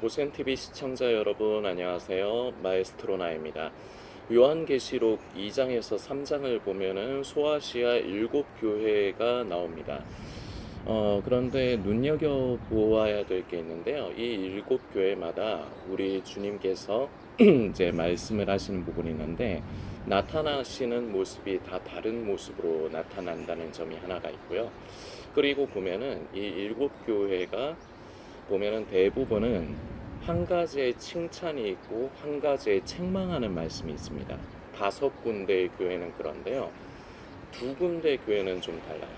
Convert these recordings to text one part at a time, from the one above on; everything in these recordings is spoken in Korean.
보센TV 시청자 여러분 안녕하세요. 마에스트로나입니다. 요한계시록 2장에서 3장을 보면은 소아시아 7교회가 나옵니다. 그런데 눈여겨보아야 될 게 있는데요. 이 7교회마다 우리 주님께서 이제 말씀을 하시는 부분이 있는데 나타나시는 모습이 다 다른 모습으로 나타난다는 점이 하나가 있고요. 그리고 보면은 이 7교회가 보면은 대부분은 한 가지의 칭찬이 있고 한 가지의 책망하는 말씀이 있습니다. 5군데의 교회는 그런데요. 2군데 교회는 좀 달라요.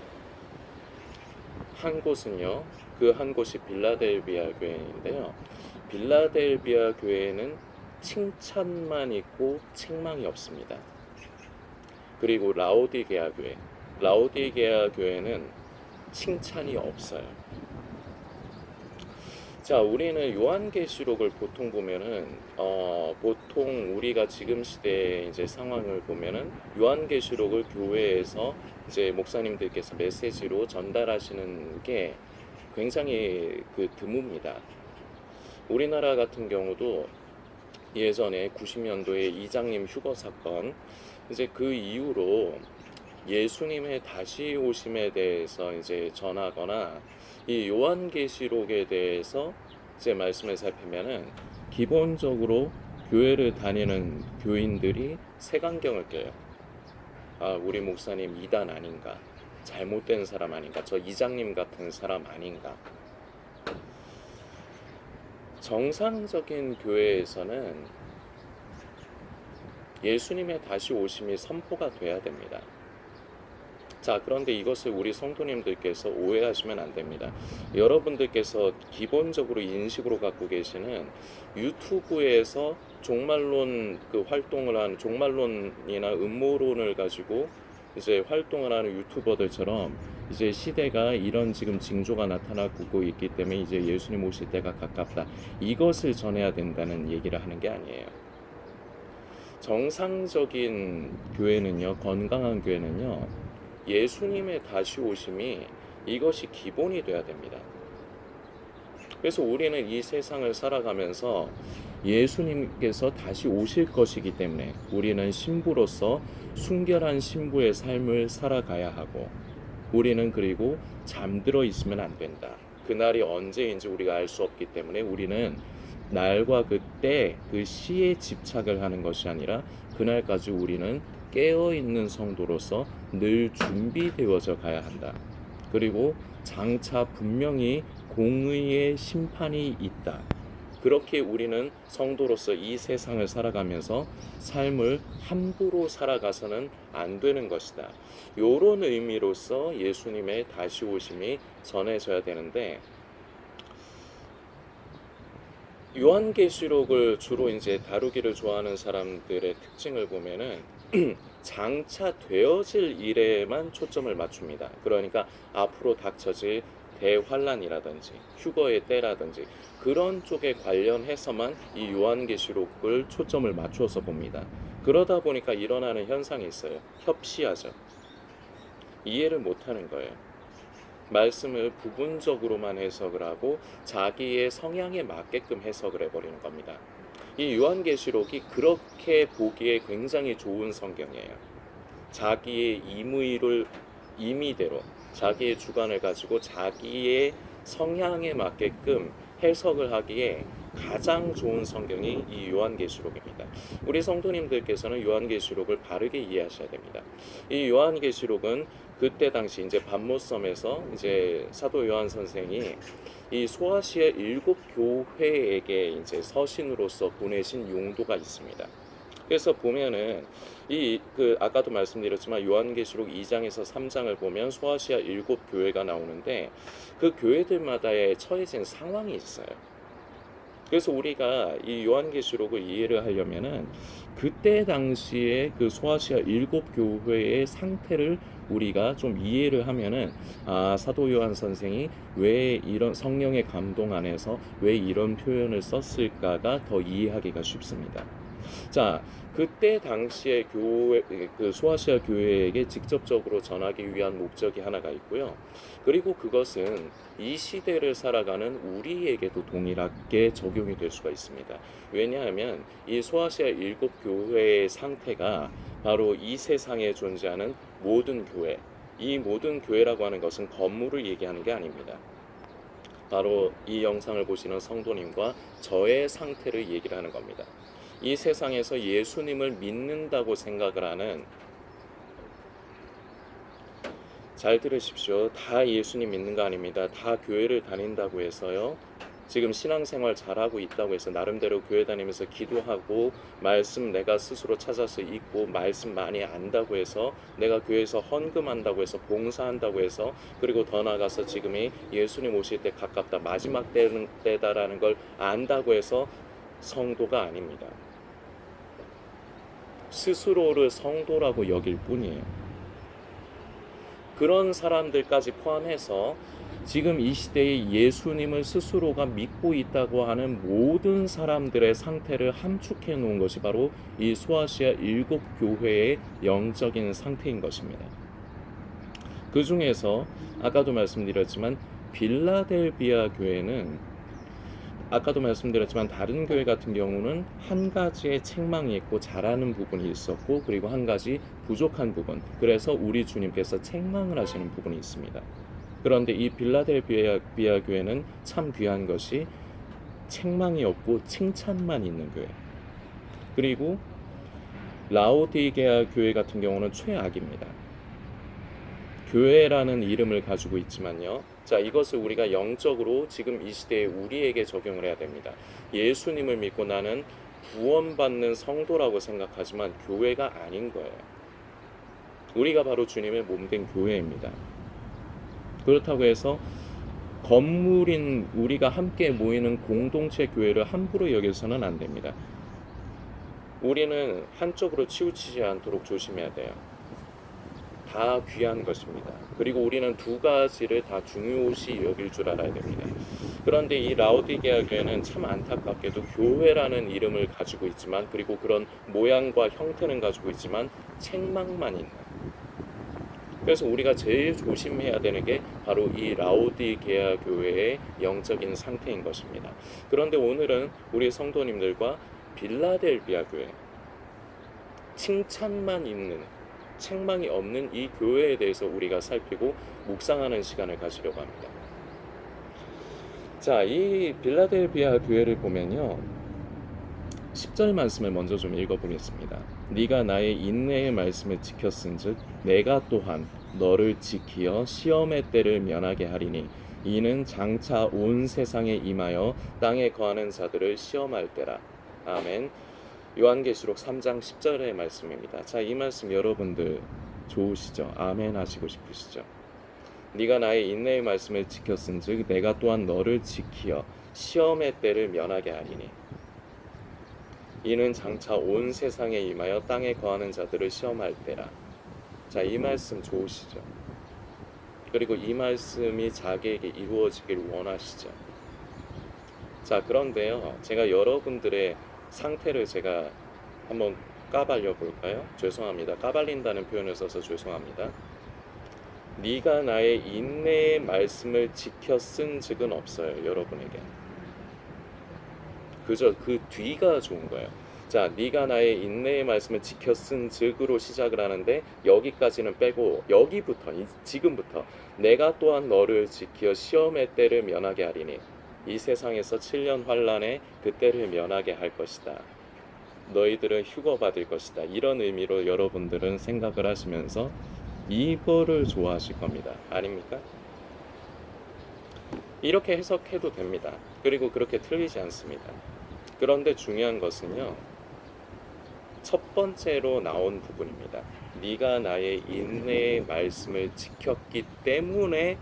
한 곳은요. 그 한 곳이 빌라델비아 교회인데요. 빌라델비아 교회는 칭찬만 있고 책망이 없습니다. 그리고 라오디게아 교회. 라오디게아 교회는 칭찬이 없어요. 자, 우리는 요한계시록을 보통 보면은 보통 우리가 지금 시대의 이제 상황을 보면은 요한계시록을 교회에서 이제 목사님들께서 메시지로 전달하시는 게 굉장히 드뭅니다. 우리나라 같은 경우도 예전에 90년도에 이장님 휴거 사건, 이제 그 이후로 예수님의 다시 오심에 대해서 이제 전하거나 이 요한계시록에 대해서 이제 말씀을 살피면은 기본적으로 교회를 다니는 교인들이 색안경을 껴요. 아, 우리 목사님 이단 아닌가? 잘못된 사람 아닌가? 저 이장님 같은 사람 아닌가? 정상적인 교회에서는 예수님의 다시 오심이 선포가 돼야 됩니다. 자, 그런데 이것을 우리 성도님들께서 오해하시면 안 됩니다. 여러분들께서 기본적으로 인식으로 갖고 계시는 유튜브에서 종말론 활동을 하는 종말론이나 음모론을 가지고 이제 활동을 하는 유튜버들처럼 이제 시대가 이런 지금 징조가 나타나고 있기 때문에 이제 예수님 오실 때가 가깝다. 이것을 전해야 된다는 얘기를 하는 게 아니에요. 정상적인 교회는요, 건강한 교회는요, 예수님의 다시 오심이 이것이 기본이 돼야 됩니다. 그래서 우리는 이 세상을 살아가면서 예수님께서 다시 오실 것이기 때문에 우리는 신부로서 순결한 신부의 삶을 살아가야 하고, 우리는 그리고 잠들어 있으면 안 된다. 그날이 언제인지 우리가 알 수 없기 때문에 우리는 날과 그때 그 시에 집착을 하는 것이 아니라 그날까지 우리는 깨어있는 성도로서 늘 준비되어져 가야 한다. 그리고 장차 분명히 공의의 심판이 있다. 그렇게 우리는 성도로서 이 세상을 살아가면서 삶을 함부로 살아가서는 안 되는 것이다. 이런 의미로서 예수님의 다시 오심이 전해져야 되는데, 요한계시록을 주로 이제 다루기를 좋아하는 사람들의 특징을 보면은 장차 되어질 일에만 초점을 맞춥니다. 그러니까 앞으로 닥쳐질 대환란이라든지 휴거의 때라든지 그런 쪽에 관련해서만 이 요한계시록을 초점을 맞추어서 봅니다. 그러다 보니까 일어나는 현상이 있어요. 협시하죠. 이해를 못하는 거예요. 말씀을 부분적으로만 해석을 하고 자기의 성향에 맞게끔 해석을 해버리는 겁니다. 이 요한계시록이 그렇게 보기에 굉장히 좋은 성경이에요. 자기의 임의대로 자기의 주관을 가지고 자기의 성향에 맞게끔 해석을 하기에 가장 좋은 성경이 이 요한계시록입니다. 우리 성도님들께서는 요한계시록을 바르게 이해하셔야 됩니다. 이 요한계시록은 그때 당시 이제 밤모섬에서 이제 사도 요한 선생이 이 소아시아 7교회에게 이제 서신으로서 보내신 용도가 있습니다. 그래서 보면은 아까도 말씀드렸지만 요한계시록 2장에서 3장을 보면 소아시아 7교회가 나오는데 그 교회들마다의 처해진 상황이 있어요. 그래서 우리가 이 요한계시록을 이해를 하려면은 그때 당시에 그 소아시아 7교회의 상태를 우리가 좀 이해를 하면은 사도 요한 선생이 왜 이런 성령의 감동 안에서 왜 이런 표현을 썼을까가 더 이해하기가 쉽습니다. 자, 그때 당시에 교회 그 소아시아 교회에게 직접적으로 전하기 위한 목적이 하나가 있고요. 그리고 그것은 이 시대를 살아가는 우리에게도 동일하게 적용이 될 수가 있습니다. 왜냐하면 이 소아시아 일곱 교회의 상태가 바로 이 세상에 존재하는 모든 교회, 이 모든 교회라고 하는 것은 건물을 얘기하는 게 아닙니다. 바로 이 영상을 보시는 성도님과 저의 상태를 얘기를 하는 겁니다. 이 세상에서 예수님을 믿는다고 생각을 하는, 잘 들으십시오. 다 예수님 믿는 거 아닙니다. 다 교회를 다닌다고 해서요, 지금 신앙생활 잘하고 있다고 해서 나름대로 교회 다니면서 기도하고 말씀 내가 스스로 찾아서 읽고 말씀 많이 안다고 해서 내가 교회에서 헌금한다고 해서 봉사한다고 해서 그리고 더 나아가서 지금이 예수님 오실 때 가깝다, 마지막 때다라는 걸 안다고 해서 성도가 아닙니다. 스스로를 성도라고 여길 뿐이에요. 그런 사람들까지 포함해서 지금 이 시대에 예수님을 스스로가 믿고 있다고 하는 모든 사람들의 상태를 함축해 놓은 것이 바로 이 소아시아 일곱 교회의 영적인 상태인 것입니다. 그 중에서 아까도 말씀드렸지만 빌라델비아 교회는, 아까도 말씀드렸지만 다른 교회 같은 경우는 한 가지의 책망이 있고 잘하는 부분이 있었고 그리고 한 가지 부족한 부분, 그래서 우리 주님께서 책망을 하시는 부분이 있습니다. 그런데 이 빌라델비아 교회는 참 귀한 것이 책망이 없고 칭찬만 있는 교회. 그리고 라오디게아 교회 같은 경우는 최악입니다. 교회라는 이름을 가지고 있지만요, 자, 이것을 우리가 영적으로 지금 이 시대에 우리에게 적용을 해야 됩니다. 예수님을 믿고 나는 구원받는 성도라고 생각하지만 교회가 아닌 거예요. 우리가 바로 주님의 몸된 교회입니다. 그렇다고 해서 건물인 우리가 함께 모이는 공동체 교회를 함부로 여겨서는 안 됩니다. 우리는 한쪽으로 치우치지 않도록 조심해야 돼요. 다 귀한 것입니다. 그리고 우리는 두 가지를 다 중요시 여길 줄 알아야 됩니다. 그런데 이 라오디게아 교회는 참 안타깝게도 교회라는 이름을 가지고 있지만, 그리고 그런 모양과 형태는 가지고 있지만 책망만 있는, 그래서 우리가 제일 조심해야 되는 게 바로 이 라오디게아 교회의 영적인 상태인 것입니다. 그런데 오늘은 우리 성도님들과 빌라델비아 교회, 칭찬만 있는, 책망이 없는 이 교회에 대해서 우리가 살피고 묵상하는 시간을 가지려고 합니다. 자, 이 빌라델비아 교회를 보면요, 10절 말씀을 먼저 좀 읽어보겠습니다. 네가 나의 인내의 말씀을 지켰은즉 내가 또한 너를 지키어 시험의 때를 면하게 하리니 이는 장차 온 세상에 임하여 땅에 거하는 자들을 시험할 때라. 아멘. 요한계시록 3장 10절의 말씀입니다. 자, 이 말씀 여러분들 좋으시죠? 아멘 하시고 싶으시죠? 네가 나의 인내의 말씀을 지켰은즉 내가 또한 너를 지키어 시험의 때를 면하게 하리니 이는 장차 온 세상에 임하여 땅에 거하는 자들을 시험할 때라. 자, 이 말씀 좋으시죠? 그리고 이 말씀이 자기에게 이루어지길 원하시죠? 자, 그런데요, 제가 여러분들의 상태를 제가 한번 까발려 볼까요? 죄송합니다. 까발린다는 표현을 써서 죄송합니다. 네가 나의 인내의 말씀을 지켰은즉은 없어요, 여러분에게. 그저 그 뒤가 좋은 거예요. 자, 네가 나의 인내의 말씀을 지켰은즉으로 시작을 하는데 여기까지는 빼고 여기부터, 지금부터 내가 또한 너를 지켜 시험의 때를 면하게 하리니 이 세상에서 7년 환란에 그 때를 면하게 할 것이다. 너희들은 휴거 받을 것이다. 이런 의미로 여러분들은 생각을 하시면서 이거를 좋아하실 겁니다. 아닙니까? 이렇게 해석해도 됩니다. 그리고 그렇게 틀리지 않습니다. 그런데 중요한 것은요, 첫 번째로 나온 부분입니다. 네가 나의 인내의 말씀을 지켰기 때문에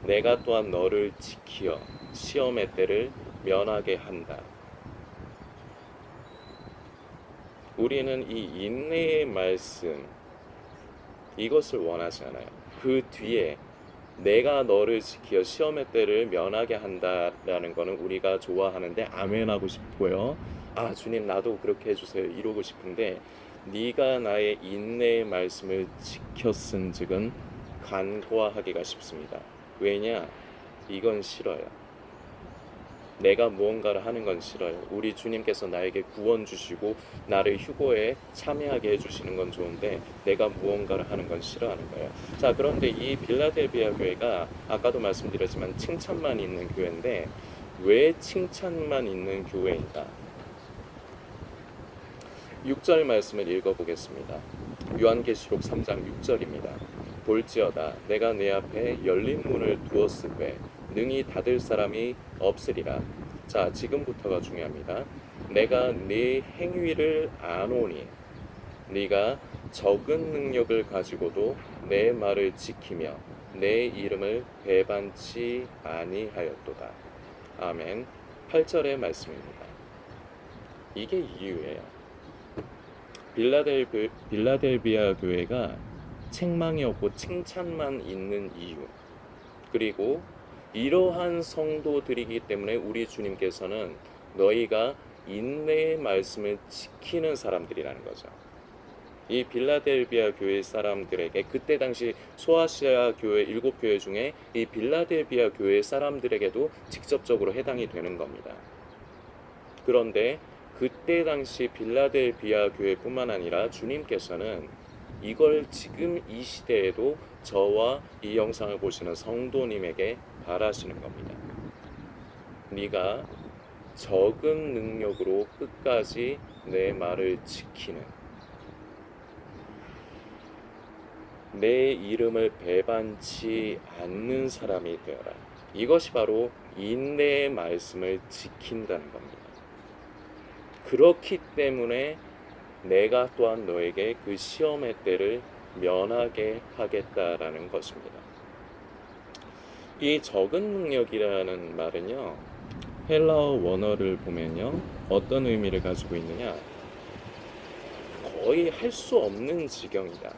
내가 또한 너를 지키어 시험의 때를 면하게 한다. 우리는 이 인내의 말씀, 이것을 원하지 않아요. 그 뒤에 내가 너를 지키어 시험의 때를 면하게 한다라는 것은 우리가 좋아하는데 아멘하고 싶고요. 아 주님 나도 그렇게 해주세요 이러고 싶은데 네가 나의 인내의 말씀을 지켰은즉은 간구하기가 쉽습니다. 왜냐? 이건 싫어요. 내가 무언가를 하는 건 싫어요. 우리 주님께서 나에게 구원 주시고 나를 휴거에 참여하게 해주시는 건 좋은데 내가 무언가를 하는 건 싫어하는 거예요. 자, 그런데 이 빌라델비아 교회가 아까도 말씀드렸지만 칭찬만 있는 교회인데 왜 칭찬만 있는 교회인가? 6절 말씀을 읽어보겠습니다. 요한계시록 3장 6절입니다. 볼지어다 내가 내 앞에 열린 문을 두었으되 능히 닫을 사람이 없으리라. 자, 지금부터가 중요합니다. 내가 네 행위를 아노니 네가 적은 능력을 가지고도 내 말을 지키며 내 이름을 배반치 아니하였도다. 아멘. 8절의 말씀입니다. 이게 이유예요. 빌라델비아 교회가 책망이 없고 칭찬만 있는 이유, 그리고 이러한 성도들이기 때문에 우리 주님께서는 너희가 인내의 말씀을 지키는 사람들이라는 거죠. 이 빌라델비아 교회 사람들에게, 그때 당시 소아시아 교회 7교회 중에 이 빌라델비아 교회 사람들에게도 직접적으로 해당이 되는 겁니다. 그런데 그때 당시 빌라델비아 교회뿐만 아니라 주님께서는 이걸 지금 이 시대에도 저와 이 영상을 보시는 성도님에게 바라시는 겁니다. 네가 적은 능력으로 끝까지 내 말을 지키는, 내 이름을 배반치 않는 사람이 되어라. 이것이 바로 인내의 말씀을 지킨다는 겁니다. 그렇기 때문에 내가 또한 너에게 그 시험의 때를 면하게 하겠다라는 것입니다. 이 적은 능력이라는 말은요, 헬라어 원어를 보면요, 어떤 의미를 가지고 있느냐, 거의 할 수 없는 지경이다.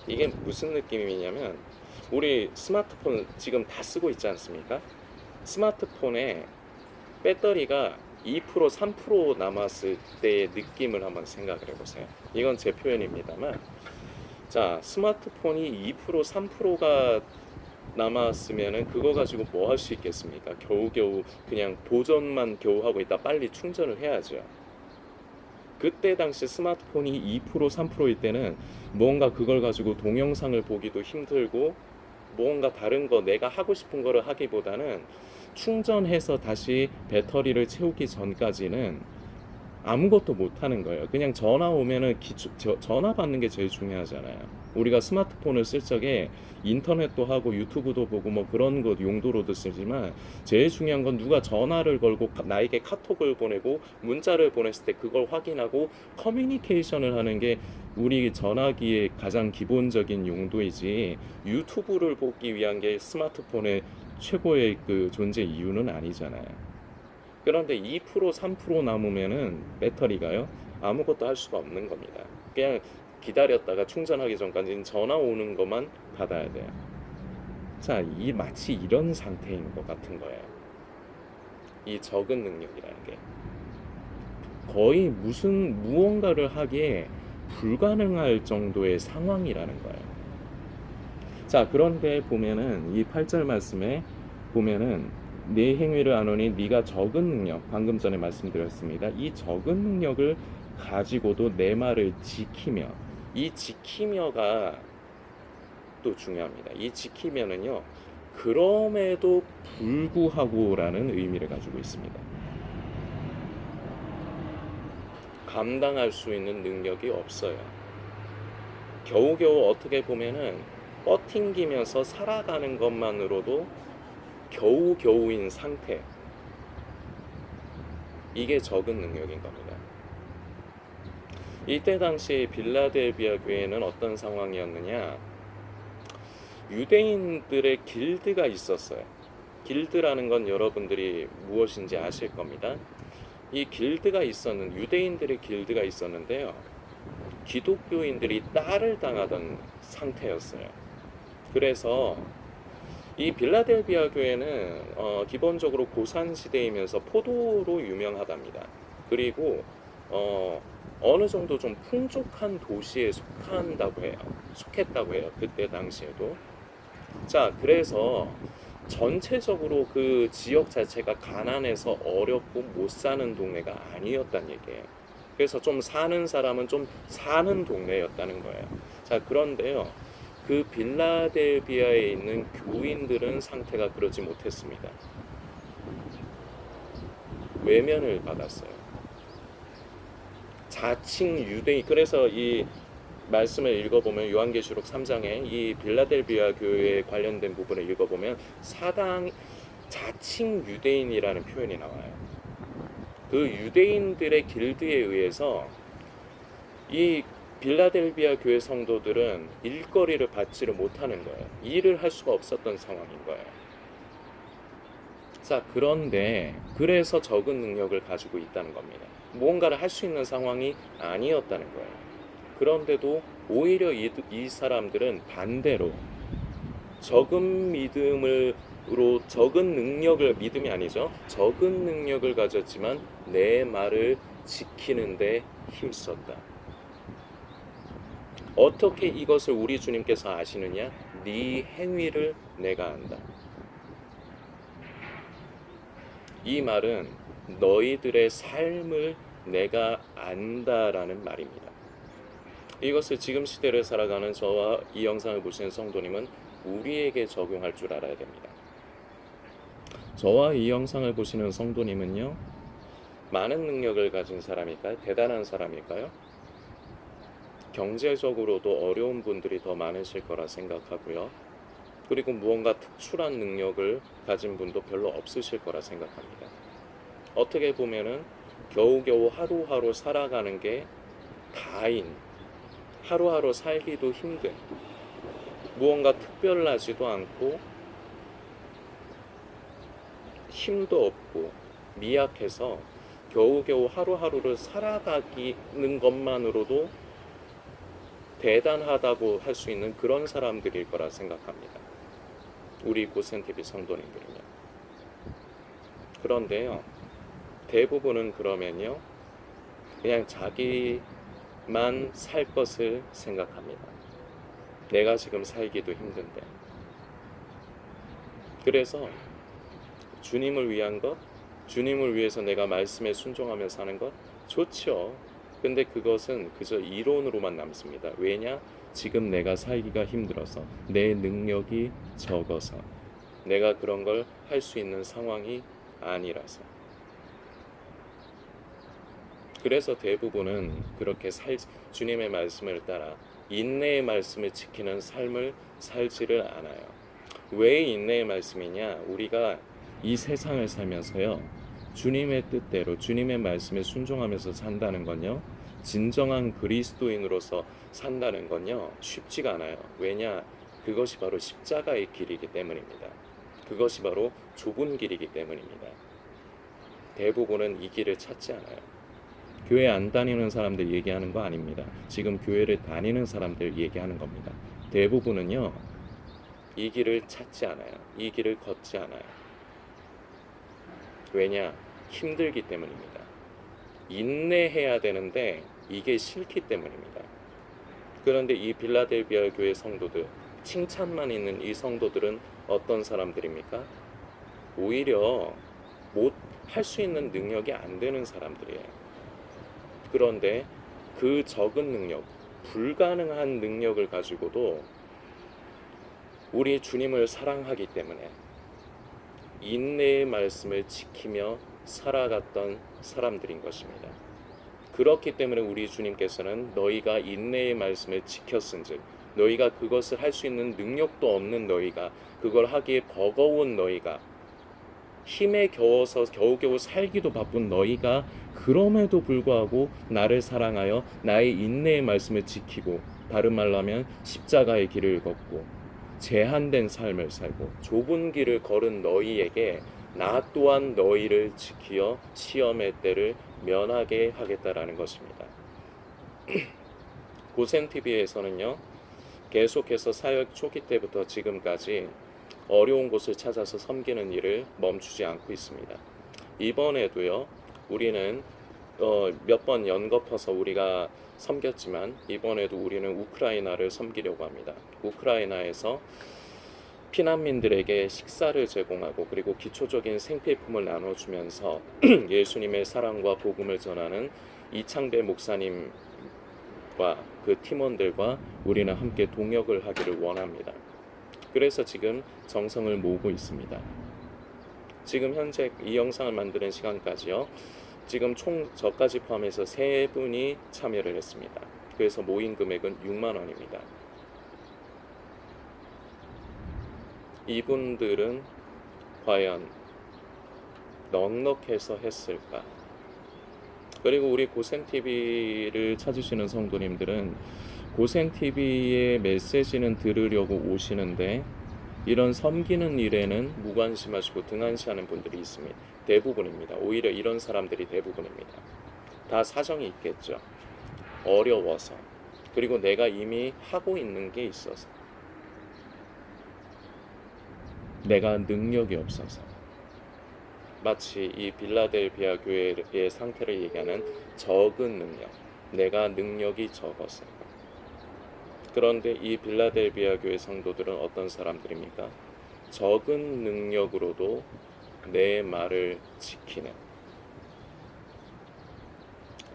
이게 무슨 느낌이냐면, 우리 스마트폰 지금 다 쓰고 있지 않습니까? 스마트폰에 배터리가 2% 3% 남았을 때의 느낌을 한번 생각을 해보세요. 이건 제 표현입니다만, 자, 스마트폰이 2% 3%가 남았으면은 그거 가지고 뭐 할 수 있겠습니까? 겨우겨우 그냥 도전만 겨우 하고 있다 빨리 충전을 해야죠. 그때 당시 스마트폰이 2% 3%일 때는 뭔가 그걸 가지고 동영상을 보기도 힘들고 뭔가 다른 거 내가 하고 싶은 거를 하기보다는 충전해서 다시 배터리를 채우기 전까지는 아무것도 못 하는 거예요. 그냥 전화 오면은 전화 받는 게 제일 중요하잖아요. 우리가 스마트폰을 쓸 적에 인터넷도 하고 유튜브도 보고 뭐 그런 것 용도로도 쓰지만 제일 중요한 건 누가 전화를 걸고 나에게 카톡을 보내고 문자를 보냈을 때 그걸 확인하고 커뮤니케이션을 하는 게 우리 전화기의 가장 기본적인 용도이지, 유튜브를 보기 위한 게 스마트폰의 최고의 그 존재 이유는 아니잖아요. 그런데 2% 3% 남으면은 배터리가요, 아무것도 할 수가 없는 겁니다. 그냥 기다렸다가 충전하기 전까지는 전화 오는 것만 받아야 돼요. 자, 이 마치 이런 상태인 것 같은 거예요. 이 적은 능력이라는 게 거의 무언가를 하기에 불가능할 정도의 상황이라는 거예요. 자, 그런데 보면은 이 8절 말씀에 보면은 내 행위를 아노니 네가 적은 능력, 방금 전에 말씀드렸습니다. 이 적은 능력을 가지고도 내 말을 지키며, 이 지키며가 또 중요합니다. 이 지키면은요, 그럼에도 불구하고라는 의미를 가지고 있습니다. 감당할 수 있는 능력이 없어요. 겨우겨우 어떻게 보면은 버팅기면서 살아가는 것만으로도 겨우겨우인 상태, 이게 적은 능력인 겁니다. 이때 당시 빌라델비아 교회는 어떤 상황이었느냐, 유대인들의 길드가 있었어요. 길드라는 건 여러분들이 무엇인지 아실 겁니다. 이 길드가 유대인들의 길드가 있었는데요, 기독교인들이 딸을 당하던 상태였어요. 그래서 이 빌라델비아 교회는 기본적으로 고산지대이면서 포도로 유명하답니다. 그리고 어, 어느 정도 좀 풍족한 도시에 속했다고 해요. 그때 당시에도. 자, 그래서 전체적으로 그 지역 자체가 가난해서 어렵고 못 사는 동네가 아니었단 얘기예요. 그래서 좀 사는 사람은 좀 사는 동네였다는 거예요. 자, 그런데요. 그 빌라델비아에 있는 교인들은 상태가 그러지 못했습니다. 외면을 받았어요. 자칭 유대인. 그래서 이 말씀을 읽어보면 요한계시록 3장에 이 빌라델비아 교회에 관련된 부분을 읽어보면 사당 자칭 유대인이라는 표현이 나와요. 그 유대인들의 길드에 의해서 이 빌라델비아 교회 성도들은 일거리를 받지를 못하는 거예요. 일을 할 수가 없었던 상황인 거예요. 자, 그런데 그래서 적은 능력을 가지고 있다는 겁니다. 무언가를 할 수 있는 상황이 아니었다는 거예요. 그런데도 오히려 이 사람들은 반대로 적은 적은 능력을, 믿음이 아니죠. 적은 능력을 가졌지만 내 말을 지키는데 힘썼다. 어떻게 이것을 우리 주님께서 아시느냐? 네 행위를 내가 안다. 이 말은 너희들의 삶을 내가 안다라는 말입니다. 이것을 지금 시대를 살아가는 저와 이 영상을 보시는 성도님은 우리에게 적용할 줄 알아야 됩니다. 저와 이 영상을 보시는 성도님은요, 많은 능력을 가진 사람일까요? 대단한 사람일까요? 경제적으로도 어려운 분들이 더 많으실 거라 생각하고요. 그리고 무언가 특출한 능력을 가진 분도 별로 없으실 거라 생각합니다. 어떻게 보면은 겨우겨우 하루하루 살아가는 게 다인, 하루하루 살기도 힘든, 무언가 특별하지도 않고 힘도 없고 미약해서 겨우겨우 하루하루를 살아가는 것만으로도 대단하다고 할 수 있는 그런 사람들일 거라 생각합니다. 우리 고센TV 성도님들은요. 그런데요, 대부분은 그러면요, 그냥 자기만 살 것을 생각합니다. 내가 지금 살기도 힘든데. 그래서 주님을 위한 것, 주님을 위해서 내가 말씀에 순종하며 사는 것 좋죠. 근데 그것은 그저 이론으로만 남습니다. 왜냐? 지금 내가 살기가 힘들어서, 내 능력이 적어서, 내가 그런 걸 할 수 있는 상황이 아니라서. 그래서 대부분은 그렇게 주님의 말씀을 따라 인내의 말씀을 지키는 삶을 살지를 않아요. 왜 인내의 말씀이냐? 우리가 이 세상을 살면서요, 주님의 뜻대로 주님의 말씀에 순종하면서 산다는 건요, 진정한 그리스도인으로서 산다는 건요, 쉽지가 않아요. 왜냐? 그것이 바로 십자가의 길이기 때문입니다. 그것이 바로 좁은 길이기 때문입니다. 대부분은 이 길을 찾지 않아요. 교회 안 다니는 사람들 얘기하는 거 아닙니다. 지금 교회를 다니는 사람들 얘기하는 겁니다. 대부분은요, 이 길을 찾지 않아요. 이 길을 걷지 않아요. 왜냐? 힘들기 때문입니다. 인내해야 되는데 이게 싫기 때문입니다. 그런데 이 빌라델비아 교회 성도들, 칭찬만 있는 이 성도들은 어떤 사람들입니까? 오히려 할 수 있는 능력이 안 되는 사람들이에요. 그런데 그 적은 능력, 불가능한 능력을 가지고도 우리 주님을 사랑하기 때문에 인내의 말씀을 지키며 살아갔던 사람들인 것입니다. 그렇기 때문에 우리 주님께서는 너희가 인내의 말씀을 지켰은즉, 너희가 그것을 할 수 있는 능력도 없는 너희가, 그걸 하기에 버거운 너희가, 힘에 겨워서 겨우겨우 살기도 바쁜 너희가 그럼에도 불구하고 나를 사랑하여 나의 인내의 말씀을 지키고, 다른 말로 하면 십자가의 길을 걷고 제한된 삶을 살고 좁은 길을 걸은 너희에게 나 또한 너희를 지키어 시험의 때를 면하게 하겠다라는 것입니다. 고센TV에서는요, 계속해서 사역 초기 때부터 지금까지 어려운 곳을 찾아서 섬기는 일을 멈추지 않고 있습니다. 이번에도요, 우리는 몇 번 연거쳐서 우리가 섬겼지만 이번에도 우리는 우크라이나를 섬기려고 합니다. 우크라이나에서 피난민들에게 식사를 제공하고 그리고 기초적인 생필품을 나눠주면서 예수님의 사랑과 복음을 전하는 이창배 목사님과 그 팀원들과 우리는 함께 동역을 하기를 원합니다. 그래서 지금 정성을 모으고 있습니다. 지금 현재 이 영상을 만드는 시간까지요, 지금 총 저까지 포함해서 3분이 참여를 했습니다. 그래서 모인 금액은 6만 원입니다. 이분들은 과연 넉넉해서 했을까? 그리고 우리 고센TV를 찾으시는 성도님들은 고센TV의 메시지는 들으려고 오시는데 이런 섬기는 일에는 무관심하시고 등한시하는 분들이 있습니다. 대부분입니다. 오히려 이런 사람들이 대부분입니다. 다 사정이 있겠죠. 어려워서, 그리고 내가 이미 하고 있는 게 있어서, 내가 능력이 없어서. 마치 이 빌라델비아 교회의 상태를 얘기하는 적은 능력, 내가 능력이 적어서. 그런데 이 빌라델비아 교회 성도들은 어떤 사람들입니까? 적은 능력으로도 내 말을 지키는.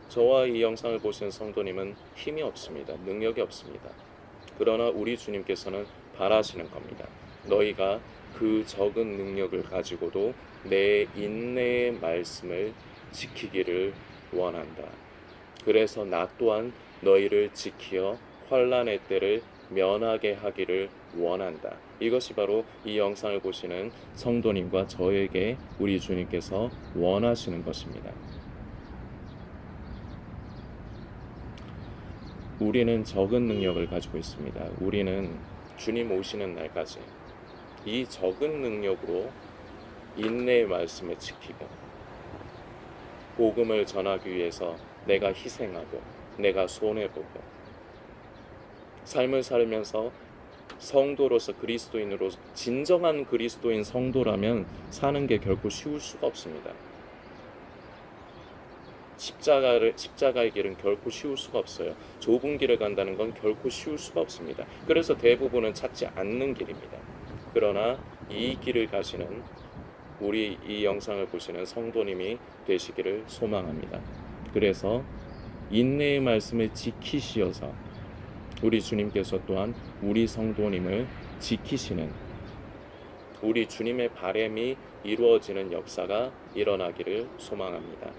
저와 이 영상을 보시는 성도님은 힘이 없습니다. 능력이 없습니다. 그러나 우리 주님께서는 바라시는 겁니다. 너희가 그 적은 능력을 가지고도 내 인내의 말씀을 지키기를 원한다. 그래서 나 또한 너희를 지키어 환난의 때를 면하게 하기를 원한다. 이것이 바로 이 영상을 보시는 성도님과 저에게 우리 주님께서 원하시는 것입니다. 우리는 적은 능력을 가지고 있습니다. 우리는 주님 오시는 날까지 이 적은 능력으로 인내의 말씀을 지키고 복음을 전하기 위해서 내가 희생하고 내가 손해보고 삶을 살면서 성도로서, 그리스도인으로, 진정한 그리스도인 성도라면 사는 게 결코 쉬울 수가 없습니다. 십자가의 길은 결코 쉬울 수가 없어요. 좁은 길을 간다는 건 결코 쉬울 수가 없습니다. 그래서 대부분은 찾지 않는 길입니다. 그러나 이 길을 가시는 우리 이 영상을 보시는 성도님이 되시기를 소망합니다. 그래서 인내의 말씀을 지키시어서 우리 주님께서 또한 우리 성도님을 지키시는, 우리 주님의 바람이 이루어지는 역사가 일어나기를 소망합니다.